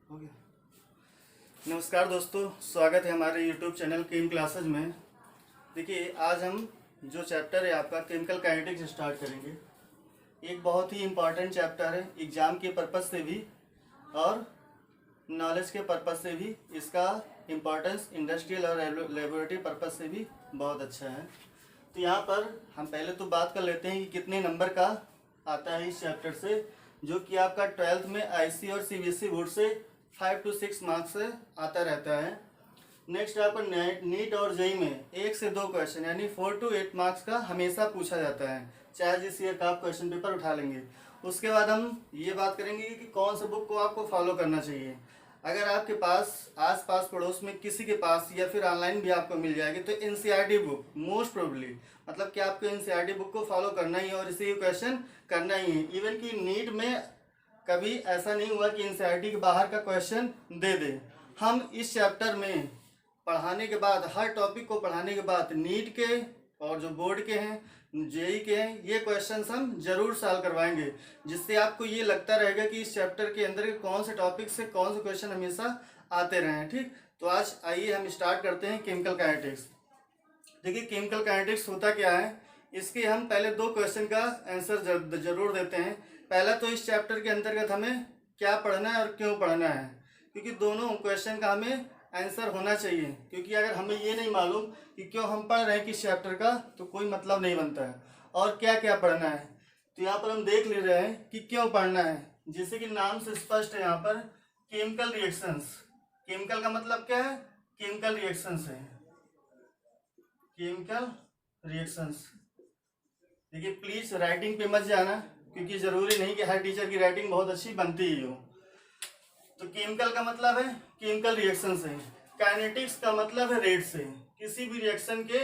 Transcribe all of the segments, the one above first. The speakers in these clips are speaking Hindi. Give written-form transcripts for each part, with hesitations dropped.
हो गया। नमस्कार दोस्तों, स्वागत है हमारे YouTube चैनल केम क्लासेज में। देखिए, आज हम जो चैप्टर है आपका केमिकल काइनेटिक्स स्टार्ट करेंगे। एक बहुत ही इम्पॉर्टेंट चैप्टर है, एग्ज़ाम के पर्पज़ से भी और नॉलेज के पर्पज़ से भी इसका इम्पोर्टेंस इंडस्ट्रियल और लेबोरेटरी पर्पज़ से भी बहुत अच्छा है। तो यहाँ पर हम पहले तो बात कर लेते हैं कि कितने नंबर का आता है इस चैप्टर से, जो कि आपका 12th में IC और CBSE बोर्ड से 5 to 6 मार्क्स से आता रहता है। नेक्स्ट यहाँ पर नीट और जेई में 1 से 2 क्वेश्चन यानी 4 to 8 मार्क्स का हमेशा पूछा जाता है, चाहे जिस ईयर का आप क्वेश्चन पेपर उठा लेंगे। उसके बाद हम ये बात करेंगे कि कौन से बुक को आपको फॉलो करना चाहिए। अगर आपके पास आस पास पड़ोस में किसी के पास या फिर ऑनलाइन भी आपको मिल जाएगी तो NCERT बुक मोस्ट प्रोबेबली, मतलब कि आपको NCERT बुक को फॉलो करना ही है और इसी क्वेश्चन करना ही है। इवन कि नीट में कभी ऐसा नहीं हुआ कि NCERT के बाहर का क्वेश्चन दे दे। हम इस चैप्टर में पढ़ाने के बाद, हर टॉपिक को पढ़ाने के बाद नीट के और जो बोर्ड के हैं, जेई के हैं, ये क्वेश्चंस हम जरूर सॉल्व करवाएंगे, जिससे आपको ये लगता रहेगा कि इस चैप्टर के अंदर के कौन से टॉपिक से कौन से क्वेश्चन हमेशा आते रहे हैं। ठीक, तो आज आइए हम स्टार्ट करते हैं केमिकल काइनेटिक्स। देखिए, केमिकल काइनेटिक्स होता क्या है, इसके हम पहले 2 क्वेश्चन का आंसर जरूर देते हैं। पहला तो इस चैप्टर के अंतर्गत हमें क्या पढ़ना है और क्यों पढ़ना है, क्योंकि दोनों क्वेश्चन का हमें आंसर होना चाहिए। क्योंकि अगर हमें ये नहीं मालूम कि क्यों हम पढ़ रहे हैं किस चैप्टर का, तो कोई मतलब नहीं बनता है। और क्या क्या पढ़ना है, तो यहाँ पर हम देख ले रहे हैं कि क्यों पढ़ना है। जैसे कि नाम से स्पष्ट है, यहाँ पर केमिकल रिएक्शंस। केमिकल का मतलब क्या है, केमिकल रिएक्शंस है, केमिकल रिएक्शंस। देखिए, प्लीज राइटिंग पे मत जाना, क्योंकि जरूरी नहीं कि हर टीचर की राइटिंग बहुत अच्छी बनती ही हो। तो केमिकल का मतलब है केमिकल रिएक्शन से। काइनेटिक्स का मतलब है रेट से, किसी भी रिएक्शन के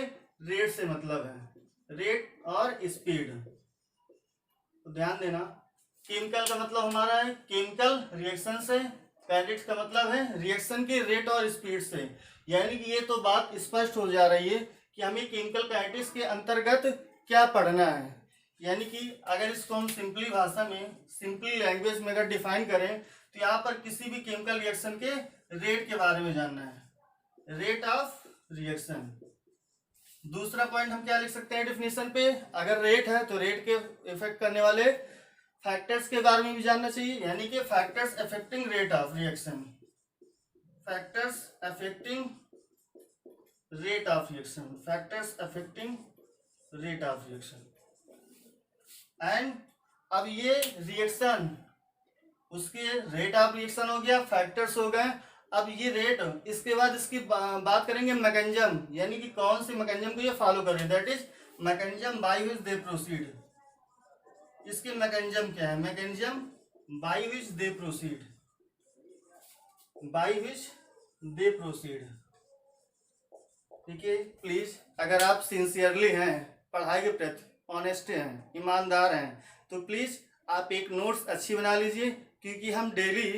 रेट से मतलब है, रेट और स्पीड। तो ध्यान देना, केमिकल का मतलब हमारा है केमिकल रिएक्शन से, काइनेटिक्स का मतलब है रिएक्शन के रेट और स्पीड से। यानी कि ये तो बात स्पष्ट हो जा रही है कि हमें केमिकल काइनेटिक्स के अंतर्गत क्या पढ़ना है। यानी कि अगर इसको हम सिंपली भाषा में, सिंपली लैंग्वेज में अगर डिफाइन करें, तो यहाँ पर किसी भी केमिकल रिएक्शन के रेट के बारे में जानना है, रेट ऑफ रिएक्शन। दूसरा पॉइंट हम क्या लिख सकते हैं डिफिनेशन पे, अगर रेट है तो रेट के इफेक्ट करने वाले फैक्टर्स के बारे में भी जानना चाहिए, यानी कि factors affecting rate of reaction, factors affecting rate of reaction, factors affecting rate of reaction. And अब ये रिएक्शन, उसके रेट ऑफ रिएक्शन हो गया, फैक्टर्स हो गए। अब ये रेट, इसके बाद इसकी बात करेंगे मैकेनिज्म, यानी कि कौन सी मैकेनिज्म को ये फॉलो करें, that is mechanism by which they proceed. इसके मैकेनिज्म क्या है, mechanism by which they proceed, bye which they proceed. ठीक है, प्लीज अगर आप सिंसियरली हैं, पढ़ाई के प्रति ऑनेस्ट हैं, ईमानदार हैं, तो प्लीज आप एक नोट्स अच्छी बना लीजिए, क्योंकि हम डेली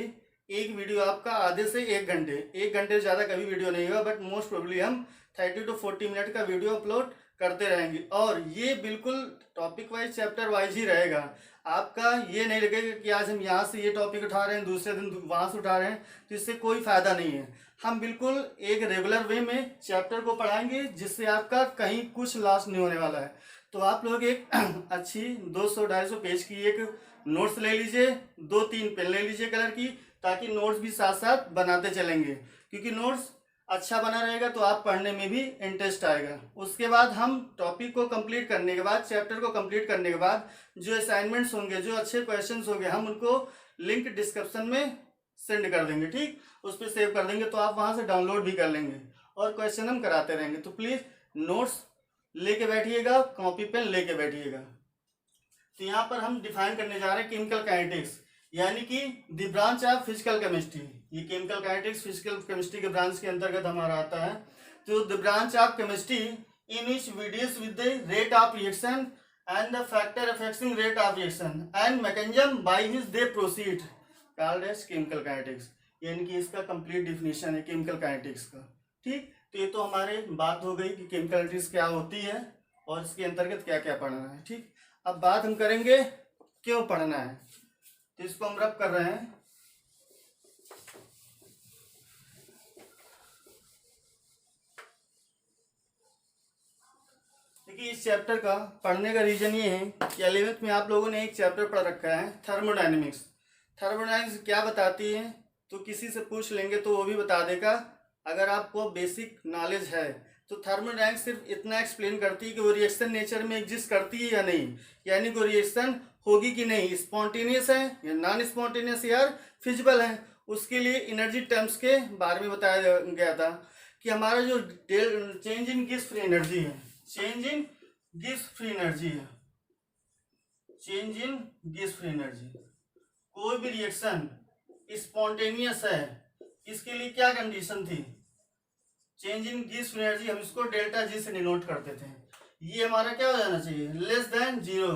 एक वीडियो आपका आधे से 1 घंटे, 1 घंटे से ज़्यादा कभी वीडियो नहीं होगा, बट मोस्ट प्रोबेबली हम 30 to 40 मिनट का वीडियो अपलोड करते रहेंगे। और ये बिल्कुल टॉपिक वाइज, चैप्टर वाइज ही रहेगा। आपका ये नहीं लगेगा कि आज हम यहाँ से ये टॉपिक उठा रहे हैं, दूसरे दिन वहाँ से उठा रहे हैं, तो इससे कोई फायदा नहीं है। हम बिल्कुल एक रेगुलर वे में चैप्टर को पढ़ाएंगे, जिससे आपका कहीं कुछ लॉस नहीं होने वाला है। तो आप लोग एक अच्छी 200-250 पेज की एक नोट्स ले लीजिए, 2-3 पेन ले लीजिए कलर की, ताकि नोट्स भी साथ साथ बनाते चलेंगे, क्योंकि नोट्स अच्छा बना रहेगा तो आप पढ़ने में भी इंटरेस्ट आएगा। उसके बाद हम टॉपिक को कंप्लीट करने के बाद, चैप्टर को कंप्लीट करने के बाद जो असाइनमेंट्स होंगे, जो अच्छे क्वेश्चंस होंगे, हम उनको लिंक डिस्क्रिप्शन में सेंड कर देंगे। ठीक, उस पर सेव कर देंगे, तो आप वहां से डाउनलोड भी कर लेंगे और क्वेश्चन हम कराते रहेंगे। तो प्लीज नोट्स लेके बैठिएगा, कॉपी पेन लेके बैठिएगा। तो यहाँ पर हम डिफाइन करने जा रहे हैं केमिकल काइनेटिक्स, यानी कि the branch of physical chemistry. ये केमिकल काइनेटिक्स फिजिकल केमिस्ट्री के ब्रांच के अंतर्गत हमारा आता है। तो the branch of chemistry in which we deals with the rate of reaction and the factor affecting rate of reaction and mechanism by which they proceed, called as chemical kinetics. यानी कि इसका कंप्लीट डिफिनेशन है केमिकल काइनेटिक्स का। ठीक, तो ये तो हमारे बात हो गई कि केमिकल काइनेटिक्स क्या होती है और इसके अंतर्गत क्या क्या पढ़ना है। ठीक, अब बात हम करेंगे क्यों पढ़ना है। तो इसको हम रब कर रहे हैं, क्योंकि इस चैप्टर का पढ़ने का रीजन ये है कि 11th में आप लोगों ने एक चैप्टर पढ़ रखा है थर्मोडायनेमिक्स। थर्मोडायनेमिक्स क्या बताती है तो किसी से पूछ लेंगे तो वो भी बता देगा अगर आपको बेसिक नॉलेज है। तो थर्मोडायनेमिक्स सिर्फ इतना एक्सप्लेन करती है कि वो रिएक्शन नेचर में एग्जिस्ट करती है या नहीं, यानी कोई रिएक्शन होगी कि नहीं, स्पॉन्टेनियस है या नॉन स्पॉन्टेनियस या फिजिबल है। उसके लिए एनर्जी टर्म्स के बारे में बताया गया था कि हमारा जो change in Gibbs free energy है, change in Gibbs free energy है, change in Gibbs free energy, कोई भी रिएक्शन स्पॉन्टेनियस है, इसके लिए क्या कंडीशन थी, change in Gibbs free energy, हम इसको डेल्टा जी से डिनोट करते थे। ये हमारा क्या हो जाना चाहिए, less than zero,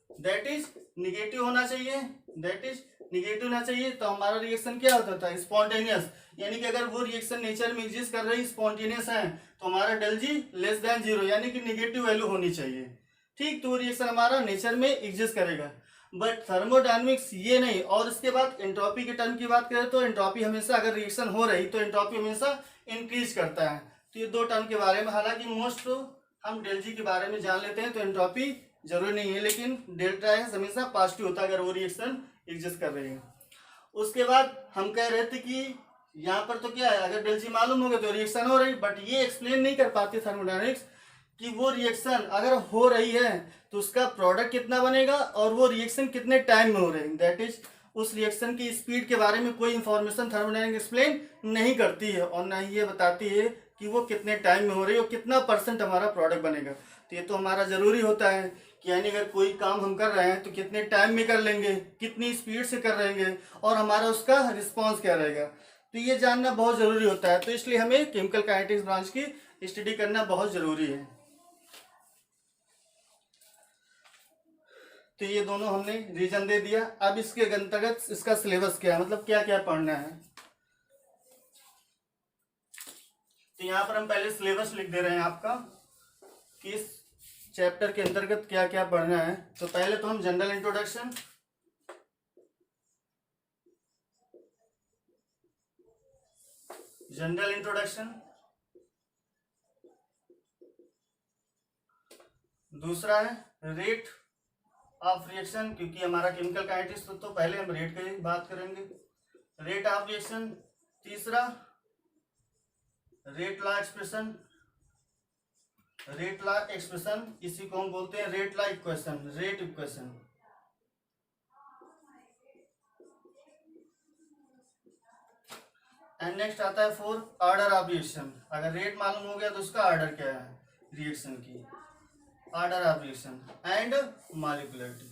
that is negative होना चाहिए, दैट इज निगेटिव होना चाहिए। तो हमारा रिएक्शन क्या होता था, स्पॉन्टेनियस, यानी कि अगर वो रिएक्शन नेचर में एग्जिस्ट कर रही स्पॉन्टेनियस है तो हमारा डेल जी लेस देन जीरो, यानी कि निगेटिव वैल्यू होनी चाहिए। ठीक, तो रिएक्शन हमारा नेचर में एग्जिस्ट करेगा। बट थर्मोडायनेमिक्स ये नहीं। और इसके बाद एंट्रोपी के टर्म की बात करें तो एंट्रोपी हमेशा, अगर रिएक्शन हो रही तो एंट्रोपी हमेशा इंक्रीज करता है। तो ये दो टर्म के बारे में, हालांकि मोस्ट हम डेल जी के बारे में जान लेते हैं तो एंट्रोपी जरूरी नहीं है, लेकिन डेल्टा एस हमेशा पॉजिटिव होता है अगर वो रिएक्शन एग्जिस्ट कर रही है। उसके बाद हम कह रहे थे कि यहाँ पर तो क्या है, अगर डेल जी मालूम हो गया तो रिएक्शन हो रही, बट ये एक्सप्लेन नहीं कर पाती थर्मोडायनेमिक्स कि वो रिएक्शन अगर हो रही है तो उसका प्रोडक्ट कितना बनेगा और वो रिएक्शन कितने टाइम में हो रही है, दैट इज उस रिएक्शन की स्पीड के बारे में कोई इंफॉर्मेशन थर्मोडायनेमिक्स एक्सप्लेन नहीं करती है, और ना ही ये बताती है कि वो कितने टाइम में हो रही है और कितना % हमारा प्रोडक्ट बनेगा। तो ये तो हमारा जरूरी होता है कि यानी अगर कोई काम हम कर रहे हैं तो कितने टाइम में कर लेंगे, कितनी स्पीड से कर लेंगे और हमारा उसका रिस्पॉन्स क्या रहेगा, तो ये जानना बहुत जरूरी होता है। तो इसलिए हमें केमिकल काइनेटिक्स ब्रांच की स्टडी करना बहुत जरूरी है। तो ये दोनों हमने रीजन दे दिया। अब इसके अंतर्गत इसका सिलेबस क्या है, मतलब क्या क्या पढ़ना है। तो यहाँ पर हम पहले सिलेबस लिख दे रहे हैं आपका कि इस चैप्टर के अंतर्गत क्या क्या पढ़ना है। तो पहले तो हम जनरल इंट्रोडक्शन, जनरल इंट्रोडक्शन, दूसरा है रेट ऑफ रिएक्शन, क्योंकि हमारा केमिकल काइनेटिक्स तो पहले हम रेट की बात करेंगे, रेट ऑफ रिएक्शन। तीसरा rate law expression, rate law expression, इसी को हम बोलते हैं rate law equation, rate equation. And next आता है 4 ऑर्डर ऑफ रिएक्शन। अगर रेट मालूम हो गया तो उसका ऑर्डर क्या है रिएक्शन की, order of reaction and molecularity.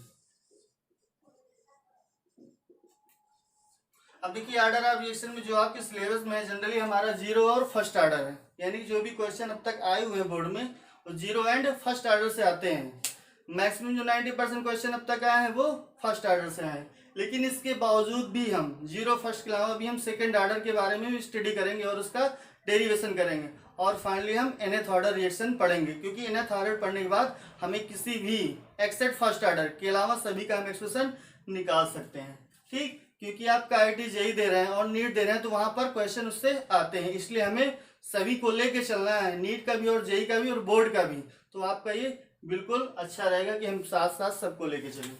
अब देखिए ऑर्डर ऑफ रिएक्शन में जो आपके सिलेबस में है जनरली हमारा जीरो और फर्स्ट ऑर्डर है, यानी जो भी क्वेश्चन अब तक आए हुए हैं बोर्ड में वो जीरो एंड फर्स्ट ऑर्डर से आते हैं। मैक्सिमम जो 90% क्वेश्चन अब तक आए हैं वो फर्स्ट ऑर्डर से आए, लेकिन इसके बावजूद भी हम जीरो फर्स्ट के अलावा भी हम सेकेंड ऑर्डर के बारे में भी स्टडी करेंगे और उसका डेरिवेशन करेंगे, और फाइनली हम nth ऑर्डर रिएक्शन पढ़ेंगे, क्योंकि nth ऑर्डर पढ़ने के बाद हमें किसी भी एक्सेप्ट फर्स्ट ऑर्डर के अलावा सभी का हम एक्सप्रेशन निकाल सकते हैं। ठीक, क्योंकि आप IIT जेईई दे रहे हैं और नीट दे रहे हैं तो वहां पर क्वेश्चन उससे आते हैं, इसलिए हमें सभी को लेके चलना है, नीट का भी और जेईई का भी और बोर्ड का भी। तो आपका ये बिल्कुल अच्छा रहेगा कि हम साथ साथ सबको लेके चलें।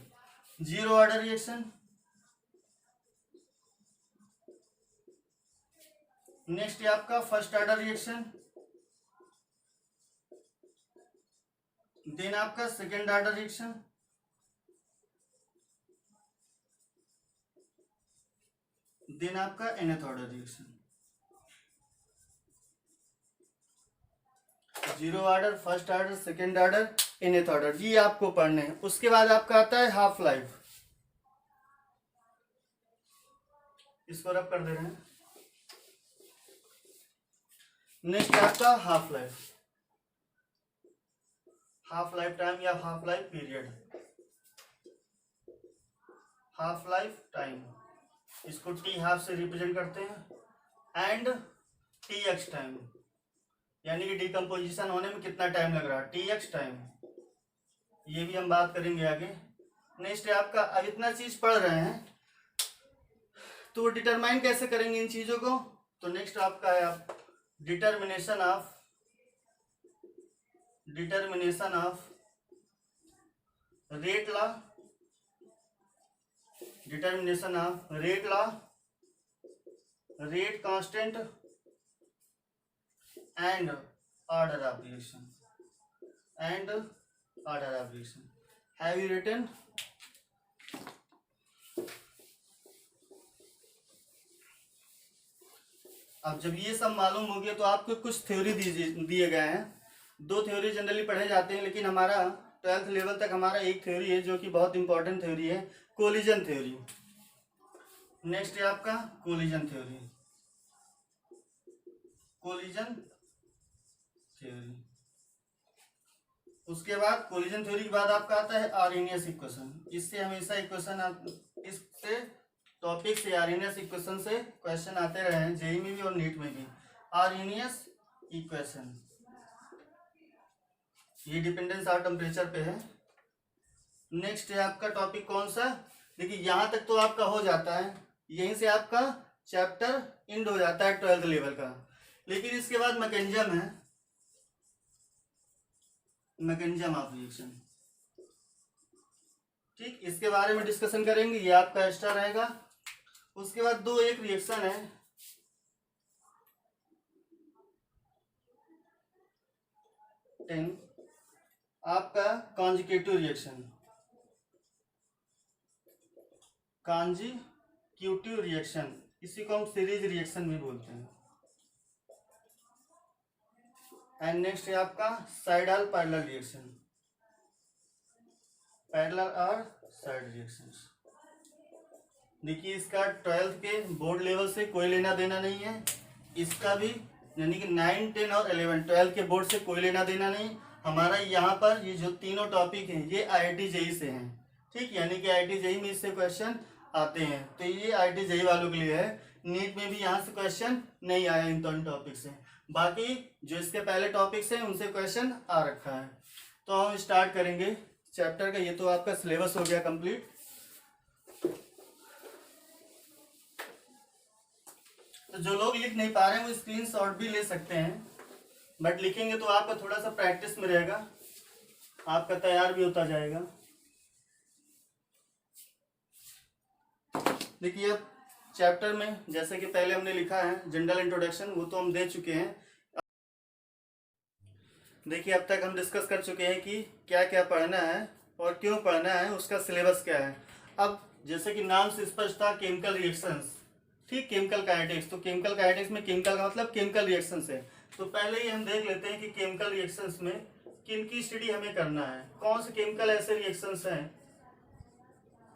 जीरो ऑर्डर रिएक्शन, नेक्स्ट है आपका फर्स्ट ऑर्डर रिएक्शन, देन आपका सेकेंड ऑर्डर रिएक्शन, देन आपका nth order reaction. Zero order, first order, second order, nth order, ये आपको पढ़ने हैं। उसके बाद आपका आता है हाफ लाइफ, इसको रब कर दे रहे हैं। नेक्स्ट आपका half life, half life time या half life period, half life time, इसको टी हाफ से रिप्रेजेंट करते हैं, एंड टी एक्स टाइम, यानी कि डिकम्पोजिशन होने में कितना टाइम लग रहा है, टी एक्स टाइम, ये भी हम बात करेंगे आगे। नेक्स्ट है आपका, अब इतना चीज पढ़ रहे हैं तो डिटरमाइन कैसे करेंगे इन चीजों को। तो नेक्स्ट आपका है आप determination of determination of rate law, determination of rate law, rate constant and order of reaction, and order of reaction. Have you written? अब जब ये सब मालूम हो गया तो आपको कुछ थ्योरी दिए गए हैं। 2 थ्योरी जनरली पढ़े जाते हैं, लेकिन हमारा 12th लेवल तक हमारा एक थ्योरी है जो कि बहुत इंपॉर्टेंट थ्योरी है, कोलिजन थ्योरी। नेक्स्ट है आपका कोलिजन थ्योरी, कोलिजन थ्योरी। उसके बाद कोलिजन थ्योरी के बाद आपका आता है आर्हेनियस इक्वेशन। इससे हमेशा इक्वेशन इससे टॉपिक से आर्हेनियस इक्वेशन से क्वेश्चन आते रहे हैं, जेईई में भी और नीट में भी। आर्हेनियस इक्वेशन ये डिपेंडेंस ऑफ टेम्परेचर पे है। नेक्स्ट है आपका टॉपिक कौन सा? देखिए यहां तक तो आपका हो जाता है, यहीं से आपका चैप्टर एंड हो जाता है 12th लेवल का। लेकिन इसके बाद मैकेनिज्म है, मैकेनिज्म ऑफ रिएक्शन। ठीक, इसके बारे में डिस्कशन करेंगे, ये आपका एक्स्ट्रा रहेगा। उसके बाद एक रिएक्शन है, आपका कॉन्जुगेटिव रिएक्शन, कॉन्जुगेटिव रिएक्शन, इसी को हम सीरीज रिएक्शन भी बोलते हैं। एंड नेक्स्ट है आपका साइडल पैरेलल रिएक्शन, पैरेलल और साइड रिएक्शंस। देखिए इसका 12th के बोर्ड लेवल से कोई लेना देना नहीं है, इसका भी यानी कि 9, 10 और 11 12 के बोर्ड से कोई लेना देना नहीं। हमारा यहाँ पर ये जो तीनों टॉपिक हैं ये IIT JEE से हैं। ठीक, यानी कि IIT JEE में इससे क्वेश्चन आते हैं, तो ये IIT JEE वालों के लिए है। नीट में भी यहाँ से क्वेश्चन नहीं आया इन दोनों टॉपिक से, बाकी जो इसके पहले टॉपिक्स हैं उनसे क्वेश्चन आ रखा है। तो हम स्टार्ट करेंगे चैप्टर का। ये तो आपका सिलेबस हो गया कंप्लीट। तो जो लोग लिख नहीं पा रहे हैं वो स्क्रीनशॉट भी ले सकते हैं, बट लिखेंगे तो आपका थोड़ा सा प्रैक्टिस में रहेगा, आपका तैयार भी होता जाएगा। देखिए अब चैप्टर में जैसे कि पहले हमने लिखा है जनरल इंट्रोडक्शन, वो तो हम दे चुके हैं। देखिए अब तक हम डिस्कस कर चुके हैं कि क्या क्या पढ़ना है और क्यों पढ़ना है, उसका सिलेबस क्या है। अब जैसे कि नाम से स्पष्ट था केमिकल रिएक्शंस, ठीक, केमिकल काइनेटिक्स। तो केमिकल काइनेटिक्स में केमिकल का मतलब केमिकल रिएक्शंस है। तो पहले ही हम देख लेते हैं कि केमिकल रिएक्शंस में किन की स्टडी हमें करना है, कौन से केमिकल ऐसे रिएक्शंस हैं।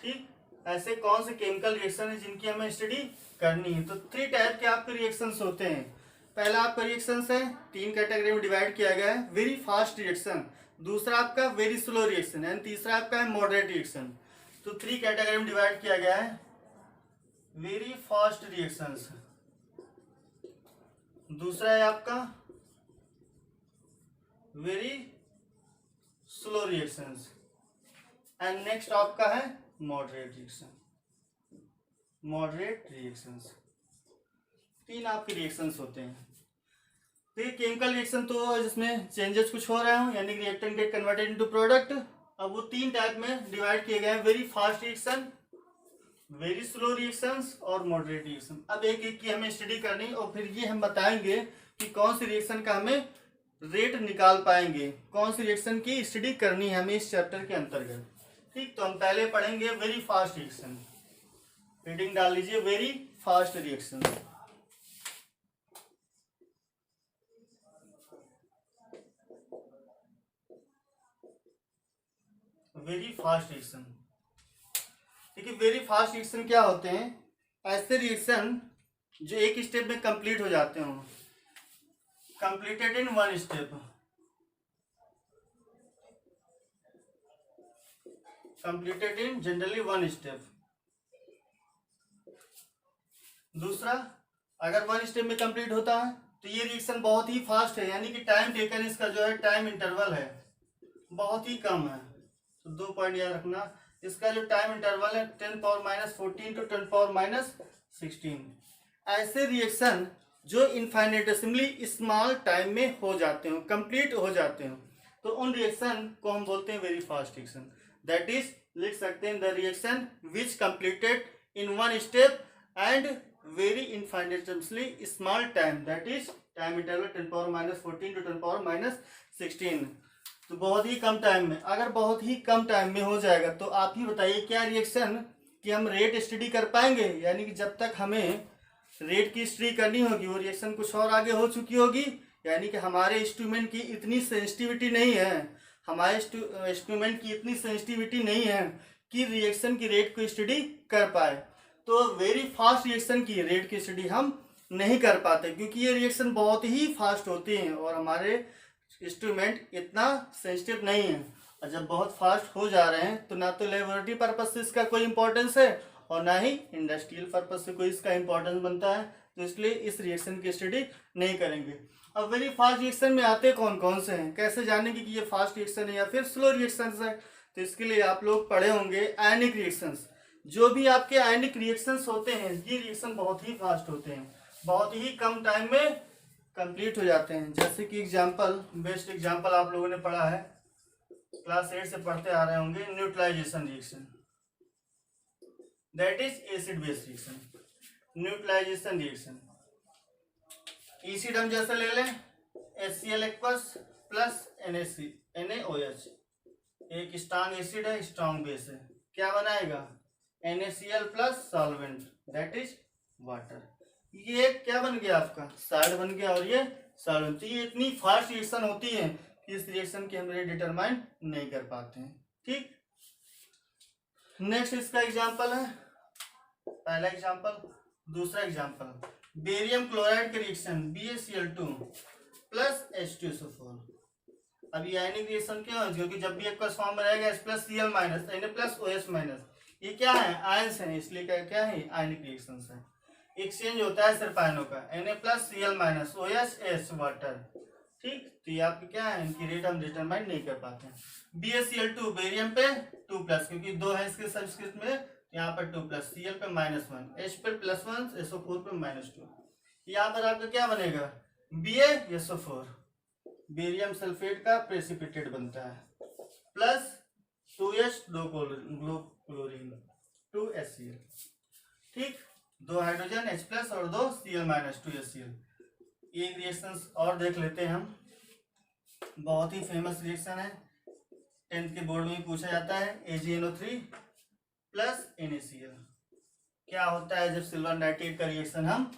ठीक, ऐसे कौन से केमिकल रिएक्शन है जिनकी हमें स्टडी करनी है। तो 3 टाइप के आपके रिएक्शंस होते हैं। पहला आपका रिएक्शंस है 3 कैटेगरी में डिवाइड किया गया है, वेरी फास्ट रिएक्शन, दूसरा आपका वेरी स्लो रिएक्शन एंड तीसरा आपका है मॉडरेट रिएक्शन। तो 3 कैटेगरी में डिवाइड किया गया है। वेरी फास्ट रिएक्शंस, दूसरा है आपका very slow reactions and next आपका है मॉडरेट रिएक्शन, मॉडरेट रिएक्शंस। 3 आपके रिएक्शंस होते हैं। तो ये केमिकल रिएक्शन तो जिसमें चेंजेस कुछ हो रहे हो, यानी कि reactant get converted into product. अब वो 3 टाइप में डिवाइड किए गए हैं, very fast reaction, very slow reactions और मॉडरेट रिएक्शन। अब एक एक की हमें स्टडी करनी और फिर ये हम बताएंगे कि कौन सी रिएक्शन का हमें रेट निकाल पाएंगे, कौन सी रिएक्शन की स्टडी करनी है हमें इस चैप्टर के अंतर्गत। ठीक, तो हम पहले पढ़ेंगे वेरी फास्ट रिएक्शन। रीडिंग डाल लीजिए, very fast reaction. Very fast reaction. देखिए वेरी फास्ट रिएक्शन क्या होते हैं? ऐसे रिएक्शन जो एक स्टेप में कंप्लीट हो जाते हो, completed in 1 step, completed in generally 1 step. दूसरा, अगर 1 स्टेप में कंप्लीट होता है तो ये रिएक्शन बहुत ही फास्ट है, यानी कि टाइम टेकन इसका जो है टाइम इंटरवल है बहुत ही कम है। तो 2 पॉइंट याद रखना, इसका जो टाइम इंटरवल है 10⁻14 टू 10⁻16। ऐसे रिएक्शन जो इनफाइनेटेसिमली स्मॉल टाइम में हो जाते हो, कंप्लीट हो जाते हो। तो उन रिएक्शन को हम बोलते हैं very fast reaction. That is लिख सकते हैं the reaction which completed in one step and very infinitely small time, that is time interval 10⁻14 to 10⁻16। तो बहुत ही कम टाइम में, अगर बहुत ही कम टाइम में हो जाएगा तो आप ही बताइए क्या रिएक्शन कि हम रेट स्टडी कर पाएंगे, यानी कि जब तक हमें रेट की स्टडी करनी होगी वो रिएक्शन कुछ और आगे हो चुकी होगी, यानी कि हमारे इंस्ट्रूमेंट की इतनी सेंसिटिविटी नहीं है, हमारे इंस्ट्रूमेंट की इतनी सेंसिटिविटी नहीं है कि रिएक्शन की रेट को स्टडी कर पाए। तो वेरी फास्ट रिएक्शन की रेट की स्टडी हम नहीं कर पाते क्योंकि ये रिएक्शन बहुत ही फास्ट होती हैं और हमारे इंस्ट्रूमेंट इतना सेंसिटिव नहीं है। और जब बहुत फास्ट हो जा रहे हैं तो ना तो लेबोरेटरी पर्पज से इसका कोई इंपॉर्टेंस है और ना ही इंडस्ट्रियल पर्पज से कोई इसका इंपॉर्टेंस बनता है, तो इसलिए इस रिएक्शन की स्टडी नहीं करेंगे। अब वेरी फास्ट रिएक्शन में आते कौन कौन से हैं, कैसे जानेंगे कि ये फास्ट रिएक्शन है या फिर स्लो रिएक्शन है, तो इसके लिए आप लोग पढ़े होंगे आयनिक रिएक्शंस। जो भी आपके आयनिक रिएक्शंस होते हैं ये रिएक्शन बहुत ही फास्ट होते हैं, बहुत ही कम टाइम में कंप्लीट हो जाते हैं। जैसे कि एग्जांपल, बेस्ट एग्जांपल आप लोगों ने पढ़ा है, क्लास 8 से पढ़ते आ रहे होंगे, neutralisation reaction, that is acid base reaction. Neutralisation reaction acid हम जैसे ले लें HCl एक्वस प्लस NaOH, एक स्ट्रांग एसिड है, स्ट्रांग बेस है, क्या बनाएगा NaCl plus solvent that is water. ये क्या बन गया आपका साल्ट बन गया और ये सॉल्वेंट। तो ये इतनी फास्ट रिएक्शन होती है कि इस रिएक्शन की हम रेट डिटरमाइन नहीं कर पाते हैं। ठीक, नेक्स्ट इसका एग्जांपल है, पहला एग्जांपल। दूसरा एग्जांपल बेरियम क्लोराइड की रिएक्शन BaCl2 प्लस H2SO4। अब ये आयनिक रिएक्शन क्यों है, क्योंकि जब भी एक्वस फॉर्म में रहेगा H+Cl minus Na plus OH minus, ये क्या है आयंस है, इसलिए क्या है आयनिक रिएक्शन है। एक्सचेंज होता है सिर्फ आयनों का, Na+Cl माइनस OH वाटर। ठीक, तो ये आपके क्या है, इनकी रेट हम डिटरमाइन नहीं कर पाते हैं। BaCl2 बेरियम पे 2+, क्योंकि 2 है इसके सबस्क्रिप्ट में, यहाँ पर 2+, Cl पे -1, H पे +1, SO4 पे -2। यहाँ पर आपका क्या बनेगा BaSO4, बेरियम सल्फेट का प्रेसिपिटेट बनता है, प्लस 2H 2 क्लोरीन 2HCl। ठीक, 2 हाइड्रोजन H+ और 2 Cl- 2HCl। एक रिएक्शन और देख लेते हैं हम, बहुत ही फेमस रिएक्शन है, 10th के बोर्ड में पूछा जाता है, AgNO3 प्लस NaCl। क्या होता है जब सिल्वर नाइट्रेट का रिएक्शन हम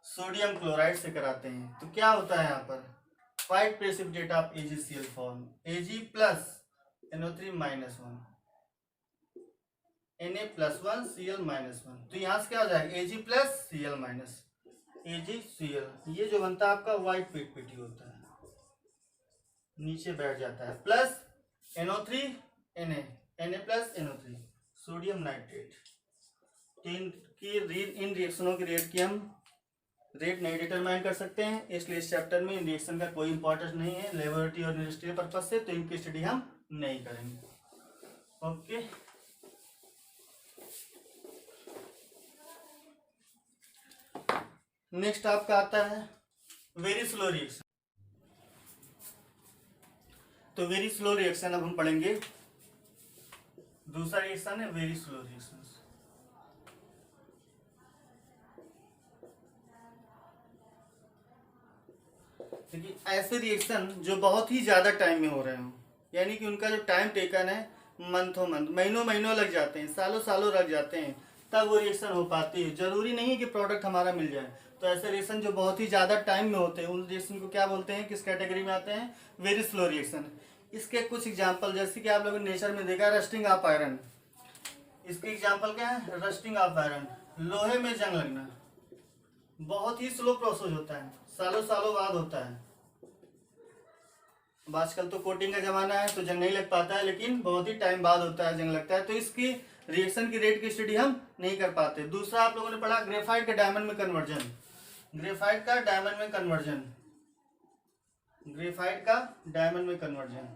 सोडियम क्लोराइड से कराते हैं, तो क्या होता है यहाँ पर white precipitate of AgCl form, Ag plus NO3 -1 Na+1 Cl -1। तो यहाँ से क्या हो जाएगा Ag plus Cl minus AgCl, ये जो बनता है आपका व्हाइट पीटी होता है, नीचे बैठ जाता है, plus NO3 Na plus NO3 sodium nitrate. इन रिएक्शनों की रेट की हम रेट नहीं डिटरमाइन कर सकते हैं, इसलिए इस चैप्टर में इन रिएक्शन का कोई इंपॉर्टेंस नहीं है लेबोरेटरी और इंडस्ट्रियल पर्पज से, तो इनकी स्टडी हम नहीं करेंगे। ओके, नेक्स्ट आपका आता है वेरी स्लो रिएक्शन। तो वेरी स्लो रिएक्शन अब हम पढ़ेंगे, दूसरा रिएक्शन है वेरी स्लो रिएक्शन। देखिए ऐसे रिएक्शन जो बहुत ही ज्यादा टाइम में हो रहे हों, यानी कि उनका जो टाइम टेकन है मंथों महीनों लग जाते हैं, सालों लग जाते हैं, तब वो रिएक्शन हो पाती है। जरूरी नहीं है कि प्रोडक्ट हमारा मिल जाए। तो ऐसे रिएक्शन जो बहुत ही ज़्यादा टाइम में होते हैं उन रिएक्शन को क्या बोलते हैं, किस कैटेगरी में आते हैं, वेरी स्लो रिएक्शन। इसके कुछ एग्जाम्पल, जैसे कि आप लोगों ने नेचर में देखा रस्टिंग ऑफ आयरन, इसके एग्जाम्पल क्या है, रस्टिंग ऑफ आयरन, लोहे में जंग लगना, बहुत ही स्लो प्रोसेस होता है, सालों बाद होता है। अब आजकल तो कोटिंग का जमाना है तो जंग नहीं लग पाता है, लेकिन बहुत ही टाइम बाद होता है, जंग लगता है, तो इसकी रिएक्शन की रेट की स्टडी हम नहीं कर पाते। दूसरा आप लोगों ने पढ़ा ग्रेफाइट का डायमंड में कन्वर्जन, ग्रेफाइट का डायमंड में कन्वर्जन, ग्रेफाइट का डायमंड में कन्वर्जन,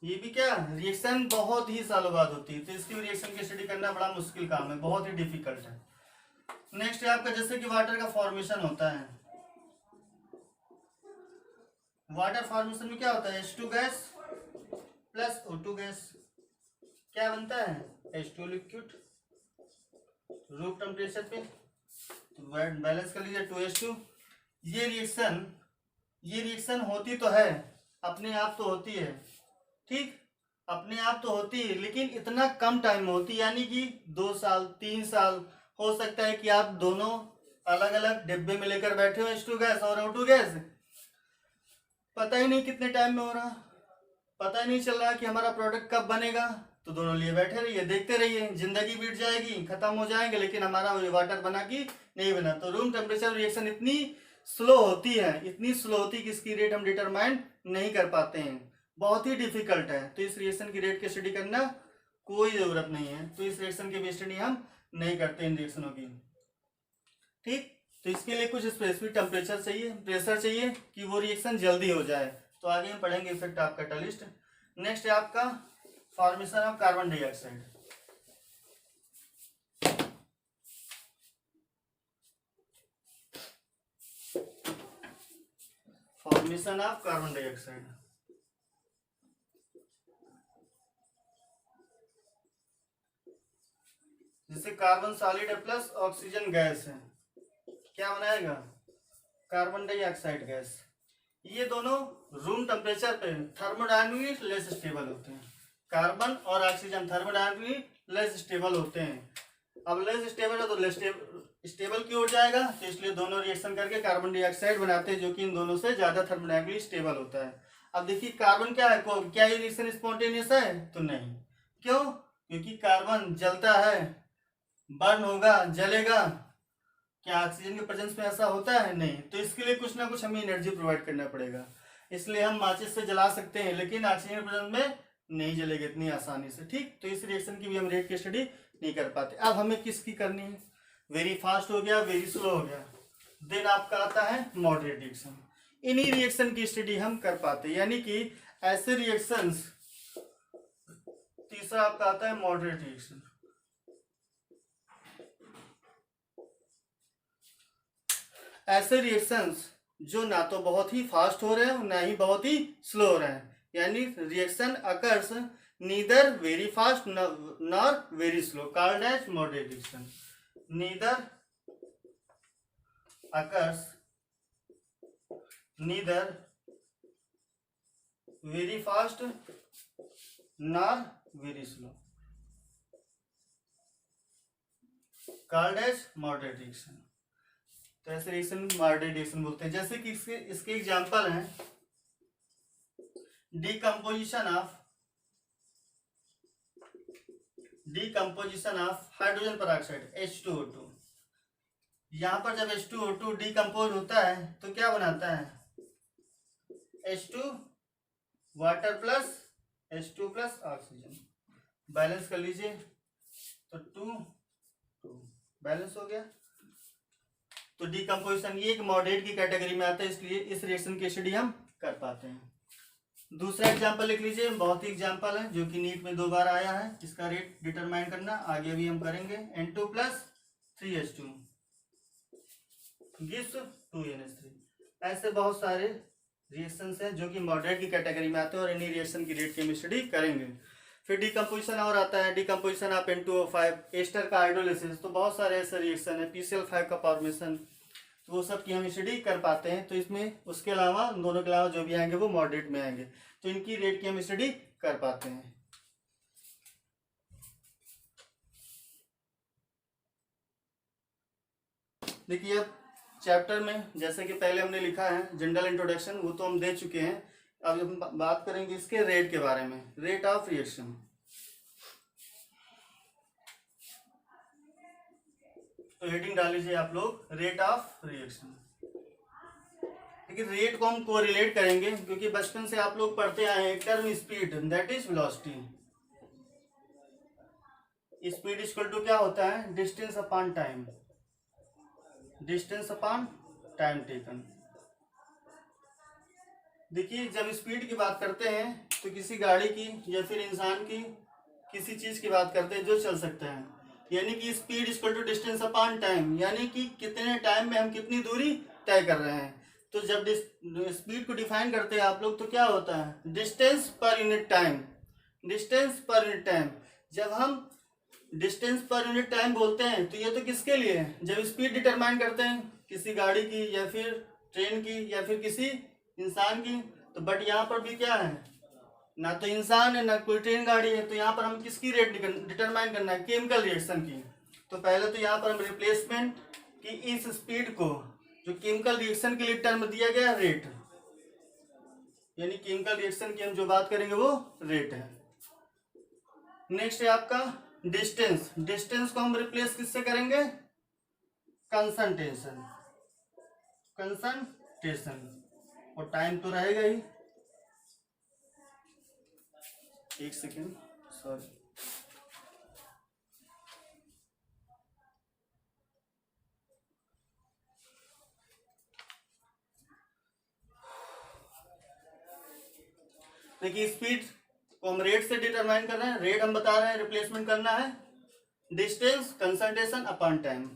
ये भी क्या रिएक्शन बहुत ही सालों बाद होती है, तो इसकी रिएक्शन की स्टडी करना बड़ा मुश्किल काम है, बहुत ही डिफिकल्ट है। नेक्स्ट है आपका जैसे कि वाटर का फॉर्मेशन होता है, वाटर फॉर्मेशन में क्या होता है, H2 gas plus O2 gas, क्या बनता है H2 लिक्विड रूम टेम्परेचर पे। तो बैलेंस कर लीजिए 2H2। ये रिएक्शन होती तो है, अपने आप तो होती है, ठीक, अपने आप तो होती है, लेकिन इतना कम टाइम में होती है, यानी कि 2 साल 3 साल हो सकता है कि आप दोनों अलग अलग डिब्बे में लेकर बैठे हो H2 गैस और O2 गैस, पता ही नहीं कितने टाइम में हो रहा, पता ही नहीं चल रहा कि हमारा प्रोडक्ट कब बनेगा। तो दोनों लिए बैठे रहिए, देखते रहिए, जिंदगी बीत जाएगी, खत्म हो जाएंगे, लेकिन हमारा वाटर बना कि नहीं बना। तो रूम टेम्परेचर रिएक्शन इतनी स्लो होती है, इतनी स्लो होती है कि इसकी रेट हम डिटरमाइन नहीं कर पाते हैं, बहुत ही डिफिकल्ट है। तो इस रिएक्शन की रेट की स्टडी करना कोई जरूरत नहीं है, तो इस रिएक्शन की भी स्टडी हम नहीं करते इन रिएक्शनों की, ठीक। तो इसके लिए कुछ स्पेसिफिक टेम्परेचर चाहिए, प्रेशर चाहिए कि वो रिएक्शन जल्दी हो जाए। तो आगे हम पढ़ेंगे इफेक्ट ऑफ कैटलिस्ट। नेक्स्ट है आपका formation of carbon dioxide. Formation of carbon dioxide, जैसे कार्बन सॉलिड है प्लस ऑक्सीजन गैस है, क्या बनाएगा कार्बन डाइऑक्साइड गैस। ये दोनों रूम टेम्परेचर पे थर्मोडायनामिकली लेस स्टेबल होते हैं, कार्बन और ऑक्सीजन थर्मोडायनामिकली लेस स्टेबल होते हैं। अब लेस स्टेबल है तो लेस स्टेबल की ओर जाएगा, तो इसलिए दोनों रिएक्शन करके कार्बन डाइऑक्साइड बनाते हैं, जो कि इन दोनों से ज्यादा थर्मोडायनामिकली स्टेबल होता है। अब देखिए कार्बन क्या है, क्या ये रिएक्शन स्पॉन्टेनियस है, तो नहीं, क्यों, क्योंकि कार्बन जलता है, बर्न होगा, जलेगा, क्या ऑक्सीजन के प्रेजेंस में ऐसा होता है, नहीं। तो इसके लिए कुछ ना कुछ हमें एनर्जी प्रोवाइड करना पड़ेगा, इसलिए हम माचिस से जला सकते हैं, लेकिन ऑक्सीजन के प्रेजेंस में नहीं जलेगा इतनी आसानी से, ठीक। तो इस रिएक्शन की भी हम रेट की स्टडी नहीं कर पाते। अब हमें किसकी करनी है, वेरी फास्ट हो गया, वेरी स्लो हो गया, देन आपका आता है मॉडरेट रिएक्शन। इन्हीं रिएक्शन की स्टडी हम कर पाते, यानी कि ऐसे रिएक्शंस। तीसरा आपका आता है मॉडरेट रिएक्शन। ऐसे रिएक्शंस जो ना तो बहुत ही फास्ट हो रहे हैं ना ही बहुत ही स्लो हो रहे हैं, यानी reaction occurs neither very fast nor very slow, called as moderate reaction. Neither occurs neither very fast nor very slow, called as moderate reaction. तो ऐसे रिएक्शन मॉडरेट रिएक्शन बोलते हैं। जैसे कि इसके एग्जांपल हैं, decomposition of hydrogen peroxide H2O2। यहां पर जब H2O2 डीकम्पोज होता है तो क्या बनाता है, H2 water plus H2 plus oxygen, balance कर लीजिए, तो 2 बैलेंस हो गया। तो डीकम्पोजिशन ये एक मॉडरेट की कैटेगरी में आता है, इसलिए इस रिएक्शन की स्टडी हम कर पाते हैं। दूसरा एग्जांपल लिख लीजिए, बहुत ही एग्जांपल है जो कि नीट में 2 बार आया है, इसका रेट डिटरमाइन करना आगे भी हम करेंगे। N2 plus 3H2 gives 2NH3। ऐसे बहुत सारे रिएक्शंस हैं जो कि मॉडरेट की कैटेगरी में आते हैं, और इन्हीं रिएक्शन की रेट की हम स्टडी करेंगे। फिर डीकम्पोजिशन और आता है, डीकम्पोजिशन ऑफ N2O5, एस्टर का हाइड्रोलिसिस। तो बहुत सारे ऐसे रिएक्शन है, PCl5 का फॉर्मेशन, तो वो सब की हम स्टडी कर पाते हैं। तो इसमें उसके अलावा दोनों के अलावा जो भी आएंगे वो मॉडरेट में आएंगे, तो इनकी रेट की हम स्टडी कर पाते हैं। देखिए अब चैप्टर में जैसे कि पहले हमने लिखा है जनरल इंट्रोडक्शन, वो तो हम दे चुके हैं। अब हम बात करेंगे इसके रेट के बारे में, रेट ऑफ रिएक्शन। तो हेडिंग डाल लीजिए आप लोग, रेट ऑफ रिएक्शन। लेकिन रेट को हम कोरिलेट करेंगे, क्योंकि बचपन से आप लोग पढ़ते आए हैं term speed, that is velocity. Speed equal to क्या होता है, distance upon time, distance upon time taken. देखिए जब स्पीड की बात करते हैं तो किसी गाड़ी की या फिर इंसान की, किसी चीज की बात करते हैं जो चल सकता है, यानी कि speed equal to distance upon time, यानी कि कितने टाइम में हम कितनी दूरी तय कर रहे हैं। तो जब स्पीड को डिफाइन करते हैं आप लोग तो क्या होता है, डिस्टेंस पर यूनिट टाइम, डिस्टेंस पर यूनिट टाइम। जब हम डिस्टेंस पर यूनिट टाइम बोलते हैं तो ये तो किसके लिए है, जब स्पीड डिटरमाइन करते हैं किसी गाड़ी की या फिर ट्रेन की या फिर किसी इंसान की। तो बट यहाँ पर भी क्या है, ना तो इंसान है ना कोई ट्रेन गाड़ी है, तो यहाँ पर हम किसकी रेट डिटरमाइन करना है, केमिकल रिएक्शन की। तो पहले तो यहाँ पर हम रिप्लेसमेंट की इस स्पीड को जो केमिकल रिएक्शन के लिए टर्म दिया गया रेट, यानी केमिकल रिएक्शन की हम जो बात करेंगे वो रेट है। नेक्स्ट है आपका डिस्टेंस, डिस्टेंस को हम रिप्लेस किससे करेंगे, कंसंट्रेशन, कंसंट्रेशन, और टाइम तो रहेगा ही। एक सेकेंड, सॉरी, देखिए स्पीड को हम रेट से डिटरमाइन कर रहे हैं, रेट हम बता रहे हैं, रिप्लेसमेंट करना है distance concentration upon time,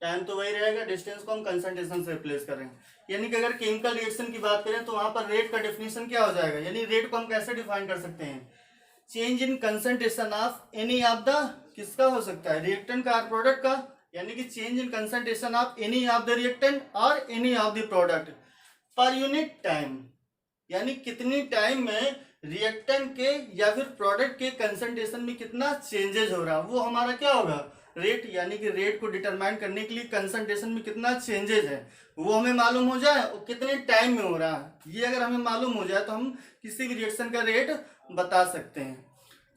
time तो वही रहेगा, डिस्टेंस को हम कंसंट्रेशन से रिप्लेस कर रहे हैं। यानी कि अगर केमिकल रिएक्शन की बात करें तो वहां पर रेट का डेफिनेशन क्या हो जाएगा, यानी रेट को हम कैसे डिफाइन कर सकते हैं, change in concentration of any of the, किसका हो सकता है, रिएक्टेंट का और प्रोडक्ट का, यानी कि change in concentration of any of the reactant और any of the product per unit time, यानी कितनी टाइम में रिएक्टेंट के या फिर प्रोडक्ट के कंसंट्रेशन में कितना चेंजेस हो रहा है, वो हमारा क्या होगा रेट। यानी कि रेट को डिटरमाइन करने के लिए कंसंट्रेशन में कितना चेंजेस है वो हमें मालूम हो जाए और कितने टाइम में हो रहा है, ये अगर हमें मालूम हो जाए तो हम किसी भी रिएक्शन का रेट बता सकते हैं।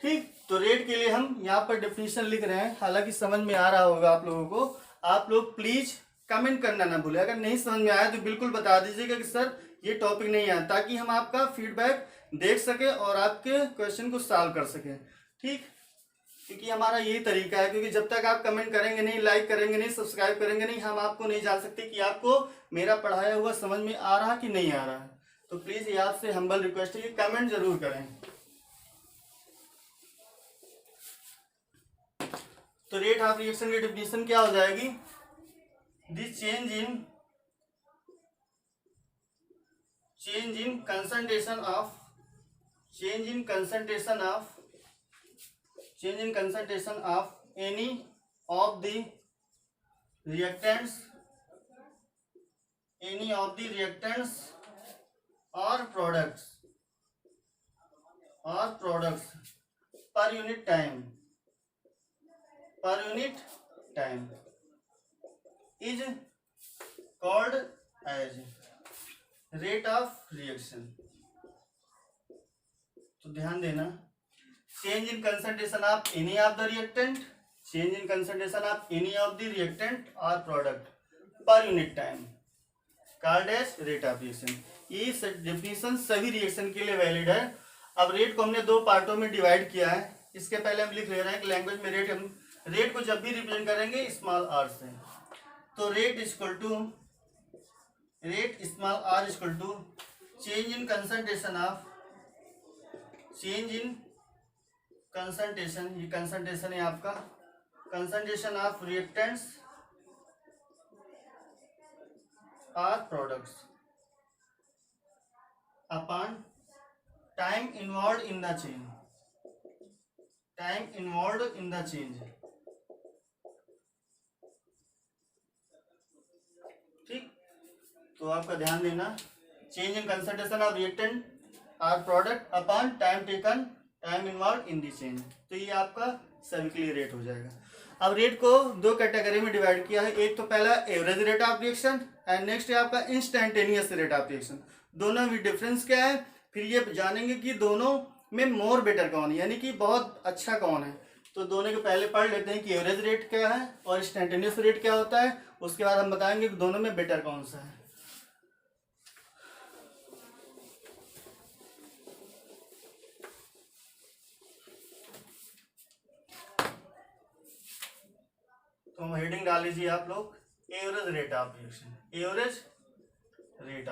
ठीक, तो रेट के लिए हम यहाँ पर डेफिनेशन लिख रहे हैं, हालांकि समझ में आ रहा होगा आप लोगों को। आप लोग प्लीज कमेंट करना ना भूलें, अगर नहीं समझ में आया तो बिल्कुल बता दीजिएगा कि सर ये टॉपिक नहीं आया, ताकि हम आपका फीडबैक देख सके और आपके क्वेश्चन को सॉल्व कर सके। ठीक, क्योंकि हमारा यही तरीका है, क्योंकि जब तक आप कमेंट करेंगे नहीं, लाइक करेंगे नहीं, सब्सक्राइब करेंगे नहीं, हम आपको नहीं जान सकते कि आपको मेरा पढ़ाया हुआ समझ में आ रहा कि नहीं आ रहा है। तो प्लीज ये आपसे हम्बल रिक्वेस्ट है कि कमेंट जरूर करें। तो रेट ऑफ रिएक्शन की डेफिनेशन क्या हो जाएगी, the change in concentration of any of the reactants or products per unit time is called as rate of reaction। तो ध्यान देना, change in concentration of any of the reactant or product per unit time called as rate of reaction। ये डेफिनेशन सभी रिएक्शन के लिए वैलिड है। अब रेट को हमने दो पार्टों में डिवाइड किया है। इसके पहले हम लिख ले रहे हैं कि लैंग्वेज में रेट, हम रेट को जब भी रिप्रेजेंट करेंगे स्मॉल आर से, तो rate small R equal to change in concentration, ये कंसंट्रेशन है आपका, कंसंट्रेशन ऑफ रिएक्टेंट्स और products upon time involve in the change, ठीक। तो आपका ध्यान देना, change in concentration of reactant और product upon time involve in the change, तो ये आपका सभी के लिए रेट हो जाएगा। अब रेट को दो कैटेगरी में डिवाइड किया है, एक तो पहला average rate of reaction and next है आपका इंस्टेंटेनियस रेट ऑफ रिएक्शन। दोनों में डिफरेंस क्या है, फिर ये जानेंगे कि दोनों में मोर बेटर कौन है, यानी कि बहुत अच्छा कौन है। तो दोनों के पहले पढ़ लेते हैं कि एवरेज रेट क्या है और इंस्टेंटेनियस रेट क्या होता है, उसके बाद हम बताएंगे कि दोनों में बेटर कौन सा है। तो हेडिंग डाल लीजिए आप लोग, average rate of reaction, average rate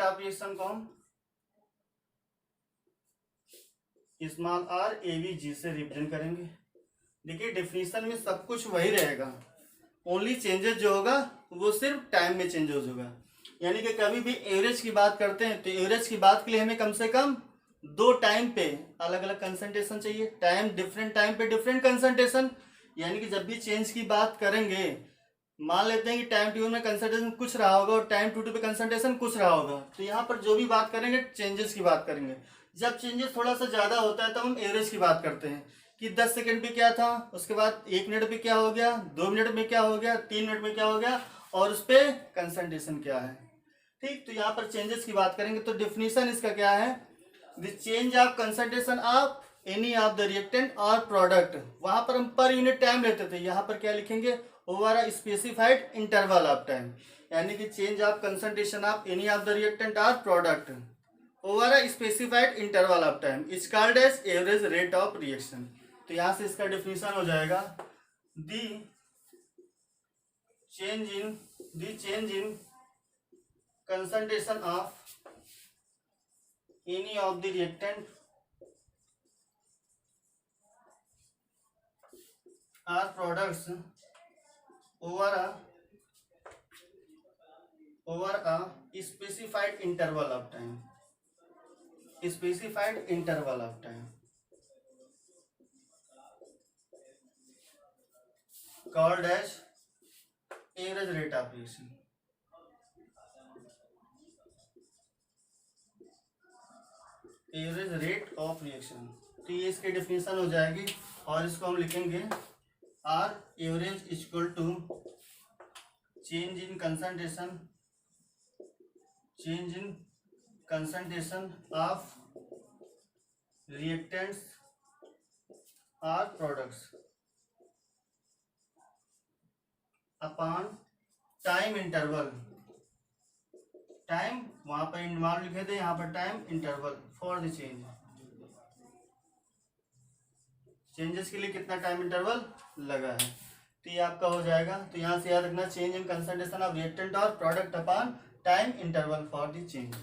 of reaction को हम small R A V G से रिप्रेजेंट करेंगे। देखिए डेफिनेशन में सब कुछ वही रहेगा, ओनली चेंजेस जो होगा वो सिर्फ टाइम में चेंजेस होगा। यानी कि कभी भी एवरेज की बात करते हैं तो एवरेज की बात के लिए हमें कम से कम 2 टाइम पे अलग अलग कंसंट्रेशन चाहिए। डिफरेंट टाइम पे डिफरेंट कंसंट्रेशन। यानी कि जब भी चेंज की बात करेंगे, मान लेते हैं कि टाइम T1 में कंसंट्रेशन कुछ रहा होगा और टाइम T2 पे कंसंट्रेशन कुछ रहा होगा, तो यहाँ पर जो भी बात करेंगे चेंजेस की बात करेंगे। जब चेंजेस थोड़ा सा ज़्यादा होता है तो हम एवरेज की बात करते हैं कि 10 सेकंड पे क्या था, उसके बाद 1 मिनट पे क्या हो गया, 2 मिनट में क्या हो गया, 3 मिनट में क्या हो गया, और उस पर कंसंट्रेशन क्या है। ठीक, तो यहाँ पर चेंजेस की बात करेंगे तो डिफिनीशन इसका क्या है, the change of concentration of any of the reactant और प्रोडक्ट। वहां पर हम पर यूनिट टाइम लेते थे, यहाँ पर क्या लिखेंगे, over a specified interval of time. यानी कि change of concentration of any of the reactant और product over a specified interval of time is called as average rate of reaction. तो यहाँ से इसका डिफिनीशन हो जाएगा, the change in concentration of any of the reactant or products over a specified interval of time, called as average rate of reaction। Average rate of reaction, तो ये इसकी डेफिनेशन हो जाएगी और इसको हम लिखेंगे R average equal to change in concentration of reactants और products upon time interval. Time वहां पर इंटरवल लिखे थे, यहाँ पर time interval for the changes के लिए कितना टाइम इंटरवल लगा है, तो ये आपका हो जाएगा। तो यहाँ से याद रखना, change in concentration of reactant और product upon time interval for the change.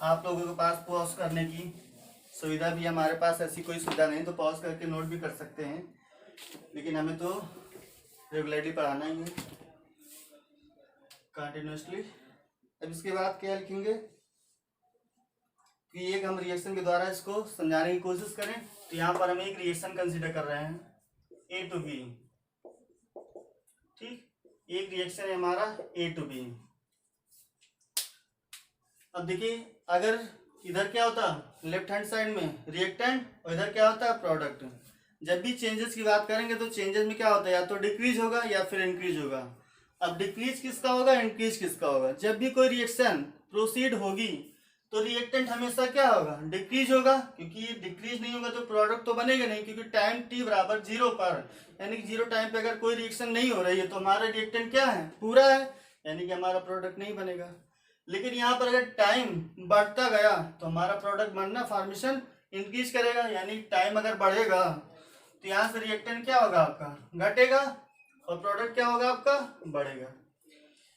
आप लोगों के पास पॉज करने की सुविधा भी, हमारे पास ऐसी कोई सुविधा नहीं तो पॉज करके नोट भी कर सकते हैं, लेकिन हमें तो रेगुलरली पढ़ाना ही है कंटिन्यूसली। अब इसके बाद क्या लिखेंगे कि एक हम रिएक्शन के द्वारा इसको समझाने की कोशिश करें। तो यहाँ पर हम एक रिएक्शन कंसीडर कर रहे हैं A to B। ठीक, एक रिएक्शन है हमारा A to B। अब देखिए, अगर इधर क्या होता, लेफ्ट हैंड साइड में रिएक्टेंट और इधर क्या होता है प्रोडक्ट। जब भी चेंजेस की बात करेंगे तो चेंजेस में क्या होता है, या तो डिक्रीज होगा या फिर इंक्रीज होगा। अब डिक्रीज किसका होगा, इंक्रीज किसका होगा। जब भी कोई रिएक्शन प्रोसीड होगी तो रिएक्टेंट हमेशा क्या होगा, डिक्रीज होगा, क्योंकि ये डिक्रीज नहीं होगा तो प्रोडक्ट तो बनेगा नहीं, क्योंकि टाइम t बराबर 0 पर, यानी कि 0 टाइम पे अगर कोई रिएक्शन नहीं हो रही है तो हमारा रिएक्टेंट क्या है, पूरा है, यानी कि हमारा प्रोडक्ट नहीं बनेगा। लेकिन यहाँ पर अगर टाइम बढ़ता गया तो हमारा प्रोडक्ट बनना फॉर्मेशन इंक्रीज करेगा, यानी टाइम अगर बढ़ेगा तो यहाँ से रिएक्टेंट क्या होगा आपका, घटेगा, और प्रोडक्ट क्या होगा आपका, बढ़ेगा।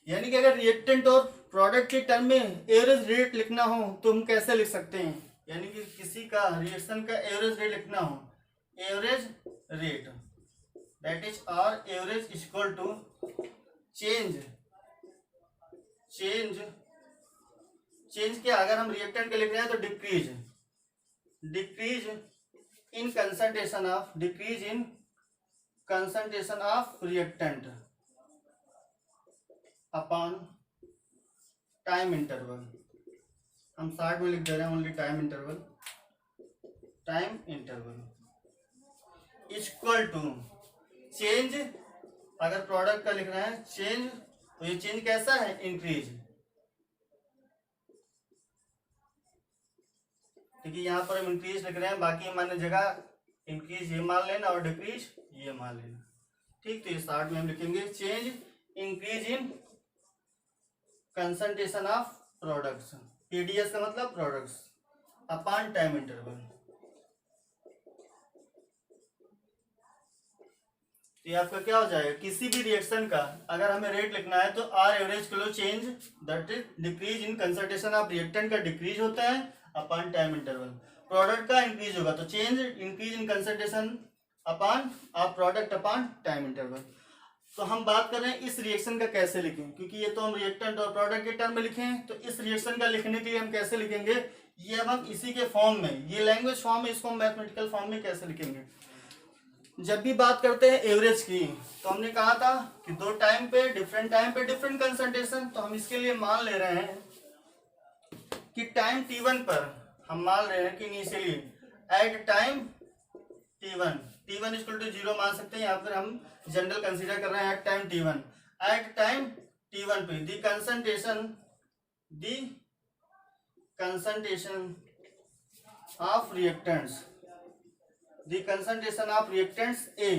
यानी कि अगर रिएक्टेंट और प्रोडक्ट के टर्म में एवरेज रेट लिखना हो तो हम कैसे लिख सकते हैं, यानी कि किसी का रिएक्शन का एवरेज रेट लिखना हो, average rate that is R average equal to change क्या, अगर हम रिएक्टेंट के लिख रहे हैं तो decrease in concentration of reactant upon time interval. हम शॉर्ट में लिख दे रहे हैं only time interval equal to change, अगर प्रोडक्ट का लिख रहे हैं चेंज तो ये चेंज कैसा है, इंक्रीज। क्योंकि यहाँ पर हम इंक्रीज लिख रहे हैं, बाकी हमारे जगह इंक्रीज ये मान लेना और डिक्रीज ये मान लेना। ठीक, तो ये शॉर्ट में हम लिखेंगे change increase in concentration of products, PDS का मतलब प्रोडक्ट्स, अपॉन टाइम इंटरवल। तो ये आपका क्या हो जाएगा, किसी भी रिएक्शन का अगर हमें रेट लिखना है तो R average kilo change that is decrease in concentration of reactant का डिक्रीज होता है अपॉन टाइम इंटरवल। प्रोडक्ट का इंक्रीज होगा, तो change increase in concentration upon of product upon time interval. तो हम बात कर रहे हैं इस रिएक्शन का कैसे लिखें, क्योंकि ये तो हम रिएक्टेंट और प्रोडक्ट के टर्म में लिखे हैं, तो इस रिएक्शन का लिखने के लिए हम कैसे लिखेंगे, ये अब हम इसी के फॉर्म में, ये लैंग्वेज फॉर्म में, इसको हम मैथमेटिकल फॉर्म में कैसे लिखेंगे। जब भी बात करते हैं एवरेज की, तो हमने कहा था कि दो टाइम पे डिफरेंट कंसंट्रेशन, तो हम इसके लिए मान ले रहे हैं कि टाइम t1 पर हम मान रहे हैं कि initially at time t1 equal to 0 मान सकते हैं, या फिर हम जनरल कंसीडर कर रहे हैं एट टाइम t1 पे the concentration of reactants A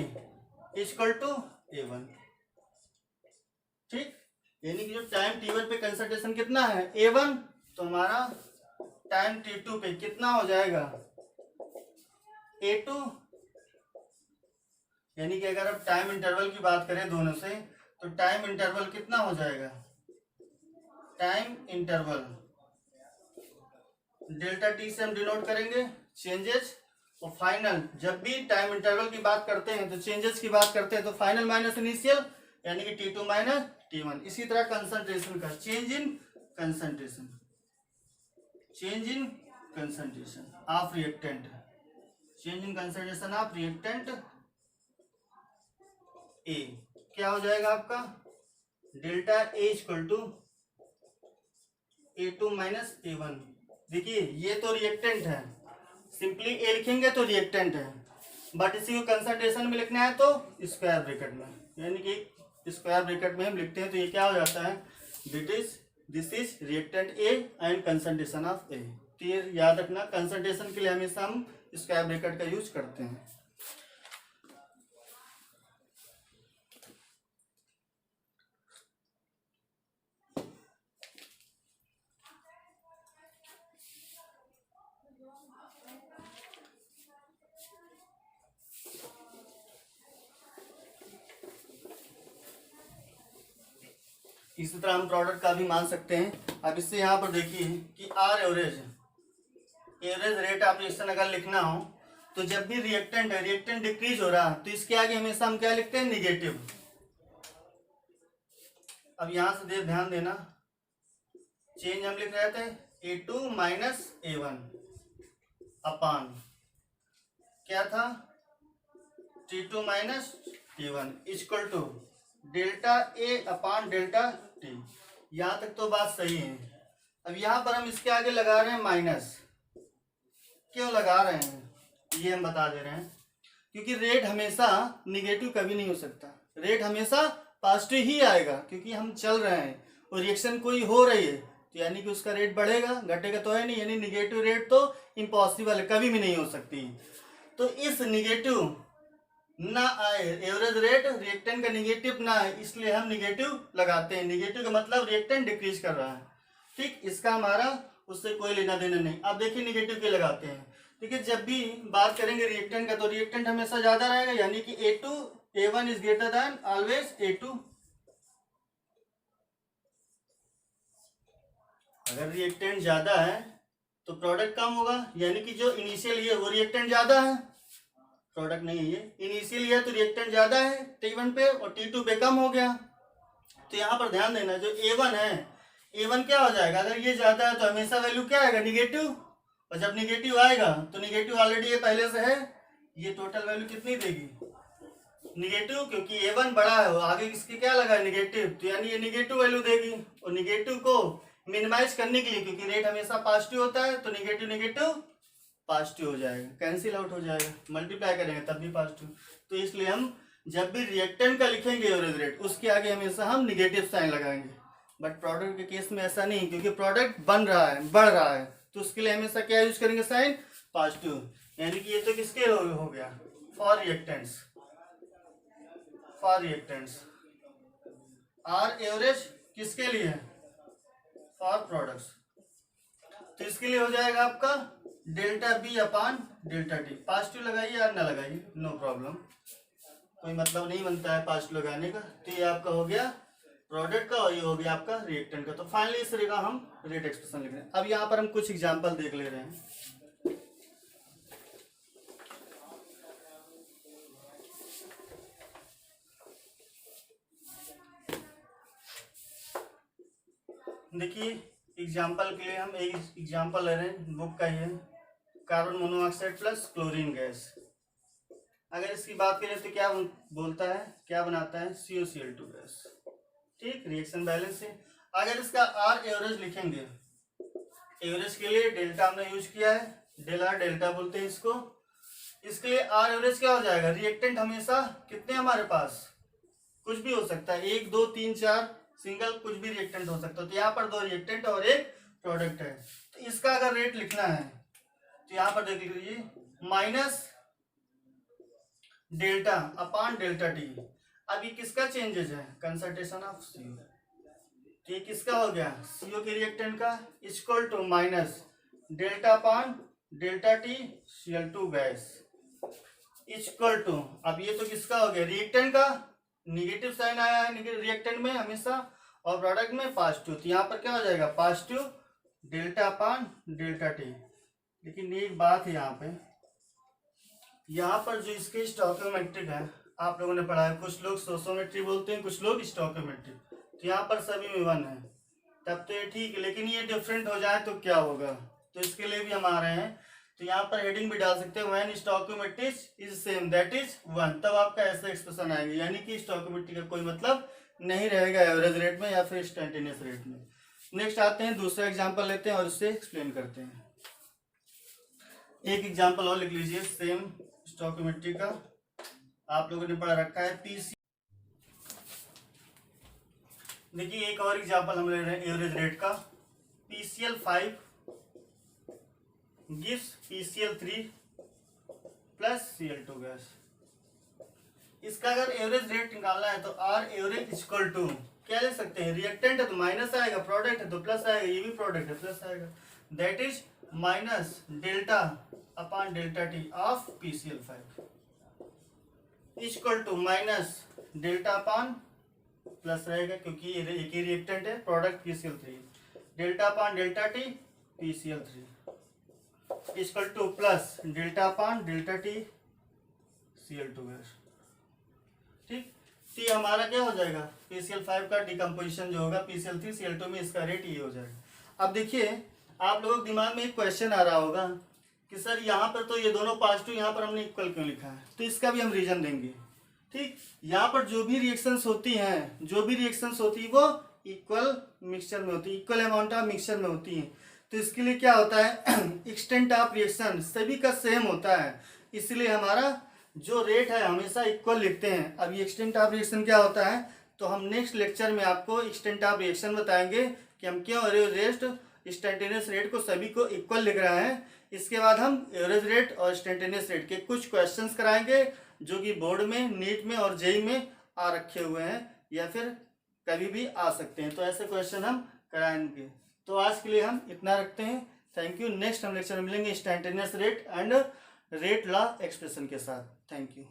equal to A1। ठीक, यानी कि जो टाइम t1 पे कंसंट्रेशन कितना है A1, तो हमारा टाइम t2 पे कितना हो जाएगा A2। यानी कि अगर अब टाइम इंटरवल की बात करें दोनों से, तो टाइम इंटरवल कितना हो जाएगा, टाइम इंटरवल डेल्टा टी से हम डिनोट करेंगे चेंजेस, और फाइनल जब भी टाइम इंटरवल की बात करते हैं तो चेंजेस की बाद करते हैं, तो फाइनल माइनस इनिशियल यानी कि t2 माइनस t1। इसी तरह कंसंट्रेशन का change in concentration of reactant, A क्या हो जाएगा आपका, delta A equal to A2 minus A1। देखिए ये तो रिएक्टेंट है, सिंपली ए लिखेंगे तो रिएक्टेंट है, बट इसी को कंसंट्रेशन में लिखना है तो स्क्वायर ब्रैकेट में, यानी कि स्क्वायर ब्रैकेट में हम लिखते हैं, तो ये क्या हो जाता है, this is reactant A and concentration of A. तो ये याद रखना, कंसंट्रेशन के लिए हमेशा हम स्क्वायर ब्रैकेट का यूज करते हैं। इसी तरह हम प्रोडक्ट का भी मान सकते हैं। अब इससे यहाँ पर देखिए कि R average rate of reaction अगर लिखना हो, तो जब भी रिएक्टेंट डिक्रीज हो रहा है, तो इसके आगे हमेशा हम क्या लिखते हैं, निगेटिव। अब यहाँ से ध्यान देना, चेंज हम लिख रहे थे A2 माइनस A1 अपान क्या था, T2 minus T1 equal to delta A upon delta T. यहां तक तो बात सही है। अब यहां पर हम इसके आगे लगा रहे हैं माइनस, क्यों लगा रहे हैं ये हम बता दे रहे हैं, क्योंकि रेट हमेशा निगेटिव कभी नहीं हो सकता, रेट हमेशा पॉजिटिव ही आएगा, क्योंकि हम चल रहे हैं और रिएक्शन कोई हो रही है, तो यानी कि उसका रेट बढ़ेगा, घटेगा तो है नहीं, यानी निगेटिव रेट तो इम्पॉसिबल है, कभी भी नहीं हो सकती। तो इस निगेटिव ना आए, एवरेज रेट रिएक्टेंट का निगेटिव ना आए, इसलिए हम निगेटिव लगाते हैं। निगेटिव का मतलब रिएक्टेंट डिक्रीज कर रहा है। ठीक, इसका हमारा उससे कोई लेना देना नहीं। अब देखिए निगेटिव के लगाते हैं। देखिए जब भी बात करेंगे रिएक्टेंट का, तो रिएक्टेंट हमेशा ज्यादा रहेगा, यानी कि A1 is greater than always A2। अगर रिएक्टेंट ज्यादा है तो प्रोडक्ट कम होगा, यानी कि जो इनिशियल ये वो रिएक्टेंट ज्यादा है, प्रोडक्ट नहीं है ये, इनिशियल है तो रिएक्टेंट ज्यादा है T1 पे और T2 पे कम हो गया। तो यहाँ पर ध्यान देना, जो A1 है, A1 क्या हो जाएगा, अगर ये ज्यादा है तो हमेशा वैल्यू क्या आएगा, निगेटिव, और जब निगेटिव आएगा तो निगेटिव ऑलरेडी ये पहले से है, ये टोटल वैल्यू कितनी देगी, निगेटिव, क्योंकि A1 बड़ा है, आगे इसके क्या लगा है, निगेटिव, तो यानी ये निगेटिव वैल्यू देगी। और निगेटिव को मिनिमाइज करने के लिए, क्योंकि रेट हमेशा पॉजिटिव होता है, तो निगेटिव पॉजिटिव हो जाएगा, कैंसिल आउट हो जाएगा, मल्टीप्लाई करेंगे तब भी पॉजिटिव। तो इसलिए हम जब भी रिएक्टेंट का लिखेंगे एवरेज रेट, उसके आगे हमेशा हम निगेटिव साइन लगाएंगे। बट प्रोडक्ट के केस में ऐसा नहीं, क्योंकि प्रोडक्ट बन रहा है, बढ़ रहा है, तो उसके लिए हमेशा क्या यूज करेंगे, साइन पॉजिटिव। यानी कि ये तो किसके हो गया, फॉर रिएक्टेंट्स। आर एवरेज किसके लिए, फॉर प्रोडक्ट्स। तो इसके लिए हो जाएगा आपका delta B upon delta T. Positive लगाइए या ना लगाइए, नो प्रॉब्लम, कोई मतलब नहीं बनता है पॉजिटिव लगाने का। तो ये आपका हो गया प्रोडक्ट का और ये हो गया आपका रिएक्टेंट का। तो फाइनली इस तरह का हम रेट एक्सप्रेशन लिख रहे हैं। अब यहाँ पर हम कुछ एग्जांपल देख ले रहे हैं। देखिए एग्जाम्पल के लिए हम एक एग्जाम्पल ले रहे हैं, बुक का ही है, carbon monoxide plus chlorine gas. अगर इसकी बात करें तो क्या बोलता है, क्या बनाता है, CuCl2 गैस। ठीक, रिएक्शन बैलेंस है। अगर इसका आर एवरेज लिखेंगे, एवरेज के लिए डेल्टा हमने यूज किया है, डेल आर डेल्टा बोलते हैं इसको। इसके लिए आर एवरेज क्या हो जाएगा, रिएक्टेंट हमेशा कितने हमारे पास, कुछ भी हो सकता है, 1 2 3 4 सिंगल, कुछ भी रिएक्टेंट हो सकता है। तो यहाँ पर 2 रिएक्टेंट और एक प्रोडक्ट है। तो इसका अगर रेट लिखना है तो यहाँ पर देख लीजिए, minus delta upon delta T. अब ये किसका चेंजेस है, कंसंट्रेशन ऑफ CO। तो ये किसका हो गया, CO के रिएक्टेंट का, equal to minus delta upon delta T Cl2 gas equal to, अब ये तो किसका हो गया, रिएक्टेंट का, निगेटिव साइन आया है रिएक्टेंट में हमेशा और प्रोडक्ट में पॉजिटिव। तो यहाँ पर क्या हो जाएगा, positive delta upon delta T. लेकिन एक बात है यहाँ पर जो इसके स्टोइकोमेट्रिक है, आप लोगों ने पढ़ा है, कुछ लोग सोशियोमेट्री बोलते हैं, कुछ लोग स्टोइकोमेट्रिक। तो यहाँ पर सभी में 1 है, तब तो ये ठीक है। लेकिन ये डिफरेंट हो जाए तो क्या होगा, तो इसके लिए भी हम आ रहे हैं। तो यहाँ पर हेडिंग भी डाल सकते हैं, when stoichiometry is same that is 1, तब आपका ऐसा एक्सप्रेशन आएगा। यानी कि स्टोइकोमेट्री का कोई मतलब नहीं रहेगा एवरेज रेट में या फिर इंस्टैंटेनियस रेट में। नेक्स्ट आते हैं, दूसरा एग्जाम्पल लेते हैं और इससे एक्सप्लेन करते हैं। एक एग्जाम्पल और लिख लीजिए सेम स्टोइकोमेट्री का, आप लोगों ने पढ़ा रखा है पीसी। देखिए एक और एग्जाम्पल हम ले रहे हैं एवरेज रेट का, PCl5 gives PCl3 plus Cl2 gas. इसका अगर एवरेज रेट निकालना है तो आर एवरेज इक्वल टू क्या ले सकते हैं, रिएक्टेंट है तो माइनस आएगा, प्रोडक्ट है तो प्लस आएगा, ये भी प्रोडक्ट है प्लस आएगा, that is minus delta upon delta T of PCl5 equal to minus delta upon plus रहेगा क्योंकि ये एक ही रिएक्टेंट है, product PCl3, delta upon delta T PCl3 equal to plus delta upon delta T Cl2 gas. ठीक, तो हमारा क्या हो जाएगा, PCl5 का डिकम्पोजिशन जो होगा PCl3 Cl2 में, इसका रेट ये हो जाएगा। अब देखिए आप लोगों के दिमाग में एक क्वेश्चन आ रहा होगा कि सर यहाँ पर तो ये दोनों पॉजिटिव, यहाँ पर हमने इक्वल क्यों लिखा है, तो इसका भी हम रीजन देंगे। ठीक, यहाँ पर जो भी रिएक्शंस होती हैं, जो भी रिएक्शंस होती है वो इक्वल मिक्सचर में होती है, इक्वल अमाउंट ऑफ मिक्सचर में होती है। तो इसके लिए क्या होता है, एक्सटेंट ऑफ रिएक्शन सभी का सेम होता है, इसलिए हमारा जो रेट है हमेशा इक्वल लिखते हैं। अब ये एक्सटेंट ऑफ रिएक्शन क्या होता है, तो हम नेक्स्ट लेक्चर में आपको एक्सटेंट ऑफ रिएक्शन बताएंगे कि हम क्यों रेस्ट इंस्टेंटेनियस रेट को सभी को इक्वल लिख रहे हैं। इसके बाद हम एवरेज रेट और इंस्टेंटेनियस रेट के कुछ क्वेश्चंस कराएंगे जो कि बोर्ड में, नीट में और जेई में आ रखे हुए हैं या फिर कभी भी आ सकते हैं। तो ऐसे क्वेश्चन हम कराएंगे। तो आज के लिए हम इतना रखते हैं। Thank you. नेक्स्ट हम लेक्चर में मिलेंगे instantaneous rate and rate law expression के साथ। Thank you.